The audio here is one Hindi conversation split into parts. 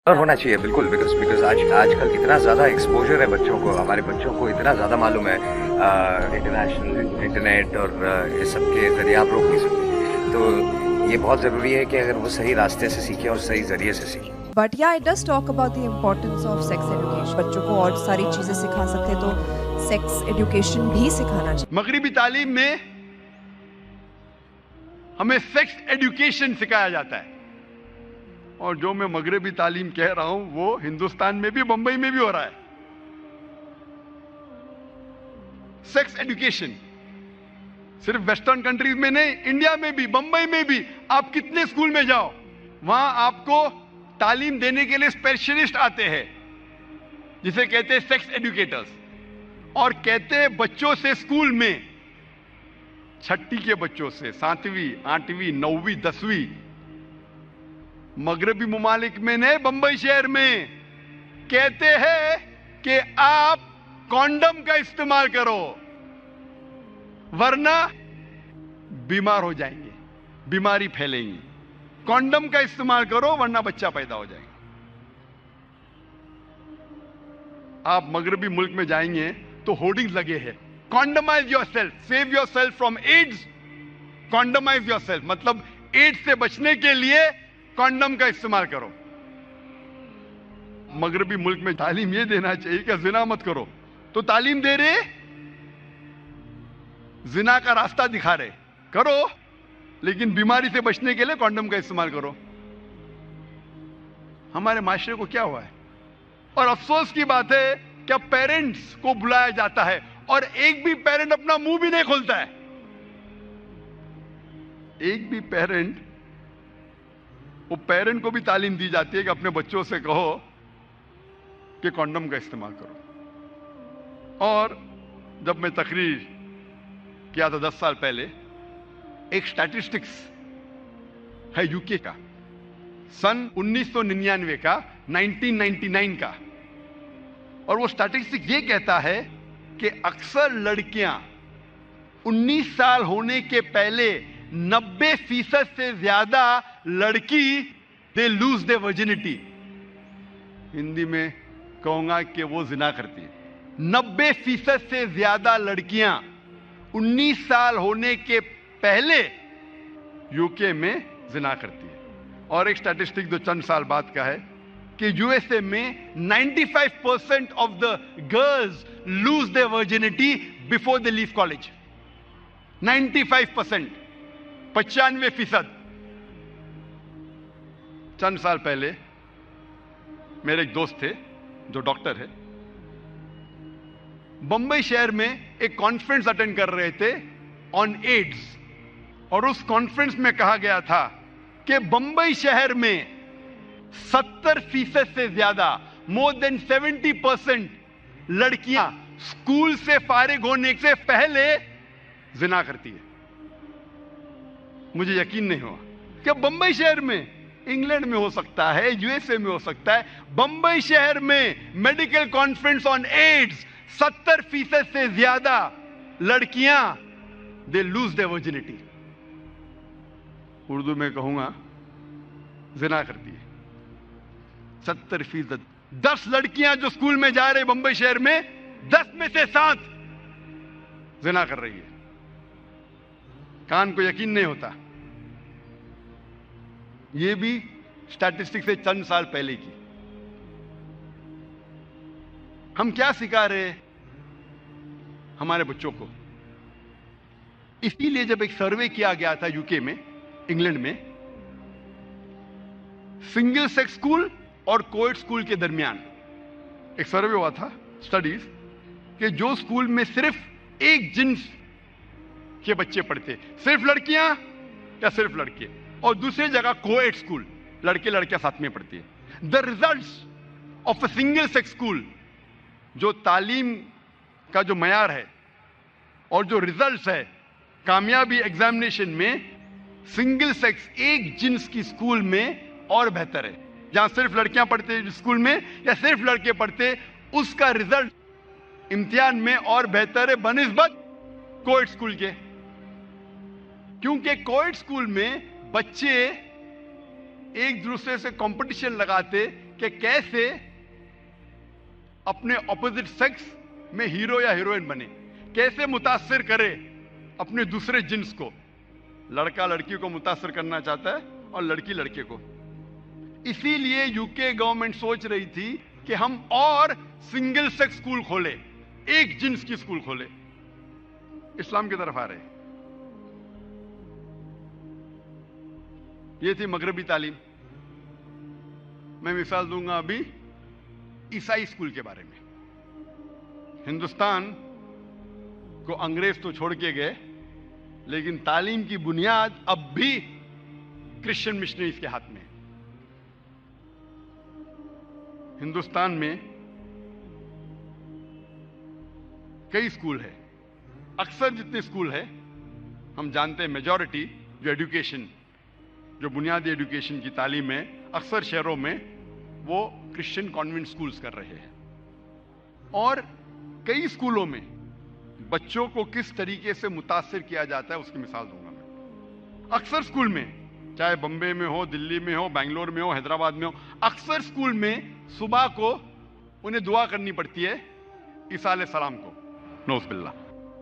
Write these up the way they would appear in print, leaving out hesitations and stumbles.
और होना चाहिए बिल्कुल, बिकॉज बिकॉज आजकल इतना ज़्यादा एक्सपोजर है बच्चों को, हमारे बच्चों को इतना ज़्यादा मालूम है इंटरनेशनल इंटरनेट और इस सब के ज़रिए आप रोक नहीं सकते। तो ये बहुत ज़रूरी है कि अगर वो सही रास्ते से सीखे और सही ज़रिए से सीखे। बट या it does talk about the importance of sex education. बच्चों को और सारी चीज़ें सिखा सकते तो सेक्स एजुकेशन भी सिखाना चाहिए। मगरिबी तालीम में हमें सेक्स एजुकेशन सिखाया जाता है, और जो मैं मगरिबी तालीम कह रहा हूं वो हिंदुस्तान में भी, बंबई में भी हो रहा है। सेक्स एजुकेशन सिर्फ वेस्टर्न कंट्रीज में नहीं, इंडिया में भी, बंबई में भी। आप कितने स्कूल में जाओ, वहां आपको तालीम देने के लिए स्पेशलिस्ट आते हैं, जिसे कहते हैं सेक्स एजुकेटर्स। और कहते हैं बच्चों से स्कूल में, छठी के बच्चों से, 7वीं 8वीं 9वीं 10वीं, मगरबी मुमालिक में नहीं, बंबई शहर में कहते हैं कि आप कॉन्डम का इस्तेमाल करो वरना बीमार हो जाएंगे, बीमारी फैलेंगी। कॉन्डम का इस्तेमाल करो वरना बच्चा पैदा हो जाएगा। आप मगरबी मुल्क में जाएंगे तो होर्डिंग्स लगे हैं, condomise yourself, save yourself from AIDS. Condomise yourself मतलब एड्स से बचने के लिए कॉन्डम का इस्तेमाल करो। मगरबी मुल्क में तालीम ये देना चाहिए कि जिना मत करो, तो तालीम दे रहे, जिना का रास्ता दिखा रहे, करो लेकिन बीमारी से बचने के लिए कॉन्डम का इस्तेमाल करो। हमारे माशरे को क्या हुआ है? और अफसोस की बात है कि अब पेरेंट्स को बुलाया जाता है और एक भी पेरेंट अपना मुंह भी नहीं खोलता है। एक भी पेरेंट, वो पेरेंट को भी तालीम दी जाती है कि अपने बच्चों से कहो कि कॉन्डम का इस्तेमाल करो। और जब मैं तकरीर किया था 10 साल पहले, एक स्टैटिस्टिक्स है यूके का, सन 1999 का, 1999 का, और वो स्टैटिस्टिक्स ये कहता है कि अक्सर लड़कियां 19 साल होने के पहले 90% से ज्यादा लड़की they lose they virginity. Hindi में कहूंगा कि वो जिना करती है। 90% से ज्यादा लड़कियां 19 साल होने के पहले यूके में जिना करती है। और एक स्टैटिस्टिक जो चंद साल बाद का है कि यूएसए में 95% of the girls lose their virginity before they leave college. 95%, 95%। चंद साल पहले मेरे एक दोस्त थे जो डॉक्टर है, बंबई शहर में एक कॉन्फ्रेंस अटेंड कर रहे थे ऑन एड्स, और उस कॉन्फ्रेंस में कहा गया था कि बंबई शहर में 70% से ज्यादा, मोर देन 70% लड़कियां स्कूल से फारिग होने से पहले जिना करती है। मुझे यकीन नहीं हुआ कि बंबई शहर में, इंग्लैंड में हो सकता है, यूएसए में हो सकता है, बंबई शहर में मेडिकल कॉन्फ्रेंस ऑन एड्स 70% से ज्यादा लड़कियां they lose their virginity. Urdu में कहूंगा जिना करती है 70%। 10 लड़कियां जो स्कूल में जा रहे बंबई शहर में, 10 में से 7 जिना कर रही है। कान को यकीन नहीं होता। यह भी स्टैटिस्टिक से चंद साल पहले की। हम क्या सिखा रहे हैं हमारे बच्चों को? इसीलिए जब एक सर्वे किया गया था यूके में, इंग्लैंड में, सिंगल सेक्स स्कूल और कोएड स्कूल के दरमियान एक सर्वे हुआ था, स्टडीज, कि जो स्कूल में सिर्फ एक जिन्स के बच्चे पढ़ते, सिर्फ लड़कियां या सिर्फ लड़के, और दूसरी जगह कोएड स्कूल, लड़के लड़कियां साथ में पढ़ती है, the results of a single sex school, जो तालीम का जो मयार है और जो रिजल्ट्स है कामयाबी एग्जामिनेशन में, सिंगल सेक्स एक जिन्स की स्कूल में और बेहतर है। जहां सिर्फ लड़कियां पढ़ते स्कूल में या सिर्फ लड़के पढ़ते, उसका रिजल्ट इम्तिहान में और बेहतर है बनिस्बत कोएड स्कूल के। क्योंकि कोएड स्कूल में बच्चे एक दूसरे से कंपटीशन लगाते कि कैसे अपने ऑपोजिट सेक्स में हीरो या हीरोइन बने, कैसे मुतासिर करे अपने दूसरे जिन्स को। लड़का लड़की को मुतासिर करना चाहता है और लड़की लड़के को। इसीलिए यूके गवर्नमेंट सोच रही थी कि हम और सिंगल सेक्स स्कूल खोले, एक जिन्स की स्कूल खोले। इस्लाम की तरफ आ रहे। ये थी मगरबी तालीम। मैं मिसाल दूंगा अभी ईसाई स्कूल के बारे में। हिंदुस्तान को अंग्रेज तो छोड़ के गए, लेकिन तालीम की बुनियाद अब भी क्रिश्चियन मिशनरीज के हाथ में है। हिंदुस्तान में कई स्कूल है। अक्सर जितने स्कूल है हम जानते हैं, मेजॉरिटी जो एजुकेशन, जो बुनियादी एजुकेशन की तालीम है, अक्सर शहरों में वो क्रिश्चियन कॉन्वेंट स्कूल्स कर रहे हैं। और कई स्कूलों में बच्चों को किस तरीके से मुतासिर किया जाता है उसकी मिसाल दूंगा मैं। अक्सर स्कूल में, चाहे बम्बे में हो, दिल्ली में हो, बेंगलोर में हो, हैदराबाद में हो, अक्सर स्कूल में सुबह को उन्हें दुआ करनी पड़ती है ईसा अलैहिस्सलाम को, नौज़ुबिल्लाह,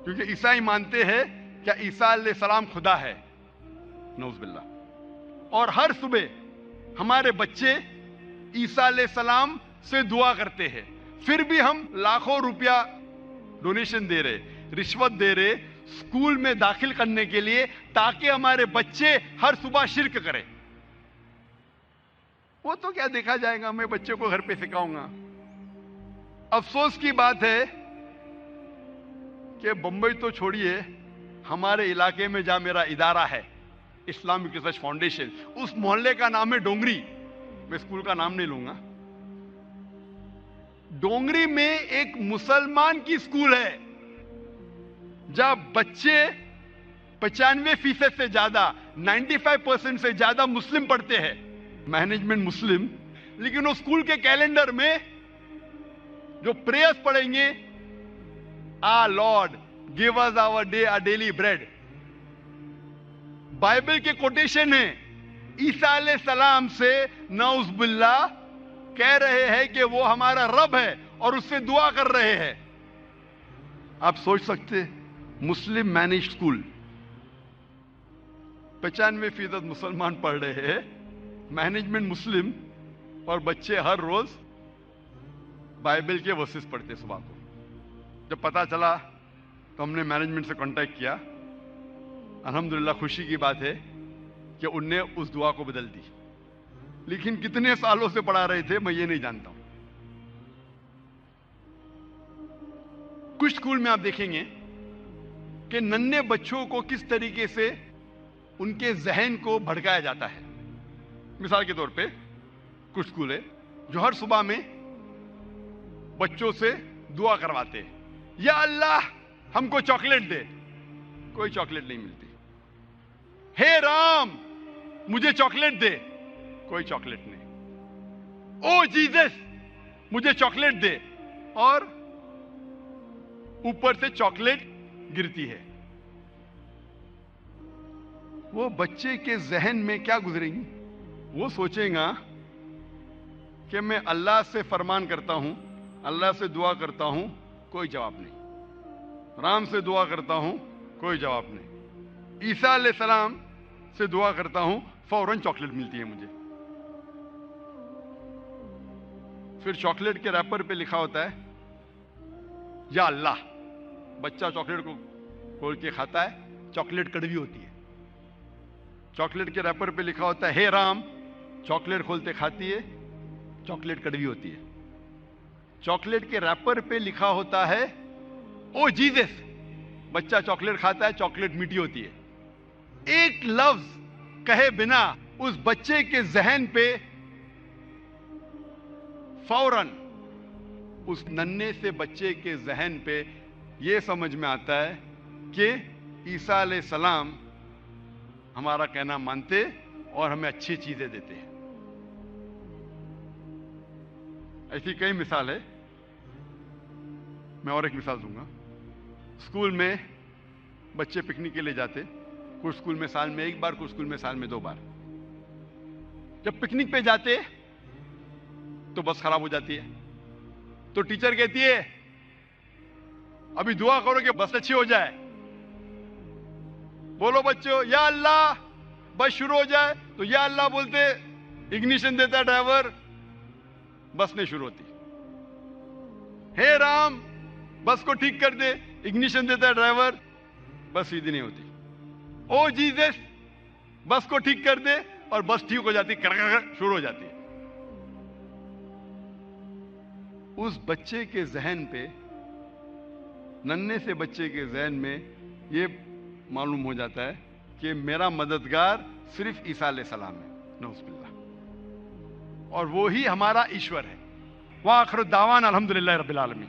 क्योंकि ईसाई मानते हैं क्या ईसा अलैहिस्सलाम खुदा है, नौज़ुबिल्लाह। और हर सुबह हमारे बच्चे ईसा अलैहिस्सलाम से दुआ करते हैं। फिर भी हम लाखों रुपया डोनेशन दे रहे, रिश्वत दे रहे स्कूल में दाखिल करने के लिए, ताकि हमारे बच्चे हर सुबह शिर्क करें। वो तो क्या देखा जाएगा, मैं बच्चे को घर पे सिखाऊंगा। अफसोस की बात है कि बंबई तो छोड़िए, हमारे इलाके में जहां मेरा इदारा है इस्लामिक रिसर्च फाउंडेशन, उस मोहल्ले का नाम है डोंगरी। मैं स्कूल का नाम नहीं लूंगा। डोंगरी में एक मुसलमान की स्कूल है जहां बच्चे 95% से ज्यादा, 95% से ज्यादा मुस्लिम पढ़ते हैं, मैनेजमेंट मुस्लिम। लेकिन वो स्कूल के कैलेंडर में जो प्रेयर्स पढ़ेंगे, O lord give us our day a daily bread, Bible के कोटेशन है। ईसा अलैहिस्सलाम से नौज़ुबिल्लाह कह रहे हैं कि वो हमारा रब है और उससे दुआ कर रहे हैं। आप सोच सकते, मुस्लिम मैनेज स्कूल, 95% मुसलमान पढ़ रहे हैं, मैनेजमेंट मुस्लिम, और बच्चे हर रोज बाइबल के वर्सेस पढ़ते सुबह को। जब पता चला तो हमने मैनेजमेंट से कांटेक्ट किया। अल्हम्दुलिल्लाह खुशी की बात है कि उनने उस दुआ को बदल दी। लेकिन कितने सालों से पढ़ा रहे थे मैं ये नहीं जानता हूं। कुछ स्कूल में आप देखेंगे कि नन्हे बच्चों को किस तरीके से उनके जहन को भड़काया जाता है। मिसाल के तौर पे कुछ स्कूल है जो हर सुबह में बच्चों से दुआ करवाते हैं, या अल्लाह हमको चॉकलेट दे। कोई चॉकलेट नहीं मिलती। हे राम मुझे चॉकलेट दे, कोई चॉकलेट नहीं। ओ जीसस मुझे चॉकलेट दे, और ऊपर से चॉकलेट गिरती है। वो बच्चे के जहन में क्या गुजरेंगी? वो सोचेगा कि मैं अल्लाह से फरमान करता हूं, अल्लाह से दुआ करता हूं, कोई जवाब नहीं। राम से दुआ करता हूं, कोई जवाब नहीं। ईसा अलैहिस्सलाम से दुआ करता हूं, फौरन चॉकलेट मिलती है मुझे। फिर चॉकलेट के रैपर पे लिखा होता है या अल्लाह। बच्चा चॉकलेट को खोल के खाता है, चॉकलेट कड़वी होती है। चॉकलेट के रैपर पे लिखा होता है हे राम, चॉकलेट खोलते खाती है, चॉकलेट कड़वी होती है। चॉकलेट के रैपर पे लिखा होता है ओ जीसस, बच्चा चॉकलेट खाता है, चॉकलेट मीठी होती है। एक लफ्ज कहे बिना उस बच्चे के जहन पे फौरन, उस नन्हे से बच्चे के जहन पे यह समझ में आता है कि ईसा अलैहिस्सलाम हमारा कहना मानते और हमें अच्छी चीजें देते हैं। ऐसी कई मिसाल है। मैं और एक मिसाल दूंगा। स्कूल में बच्चे पिकनिक के लिए जाते, कुछ स्कूल में साल में एक बार, कुछ स्कूल में साल में 2 बार। जब पिकनिक पे जाते तो बस खराब हो जाती है। तो टीचर कहती है अभी दुआ करो कि बस अच्छी हो जाए। बोलो बच्चों, या अल्लाह बस शुरू हो जाए, तो या अल्लाह बोलते इग्निशन देता है ड्राइवर, बस नहीं शुरू होती। हे राम बस को ठीक कर दे, इग्निशन देता है ड्राइवर, बस सीधी नहीं होती। ओ जीसस बस को ठीक कर दे, और बस ठीक हो जाती, कर शुरू हो जाती है। उस बच्चे के जहन पे, नन्हे से बच्चे के जहन में ये मालूम हो जाता है कि मेरा मददगार सिर्फ ईसा अलैहिस्सलाम है, नऊज़ुबिल्लाह, और वो ही हमारा ईश्वर है। व आखिर दावाना अल्हम्दुलिल्लाहि रब्बिल आलमीन।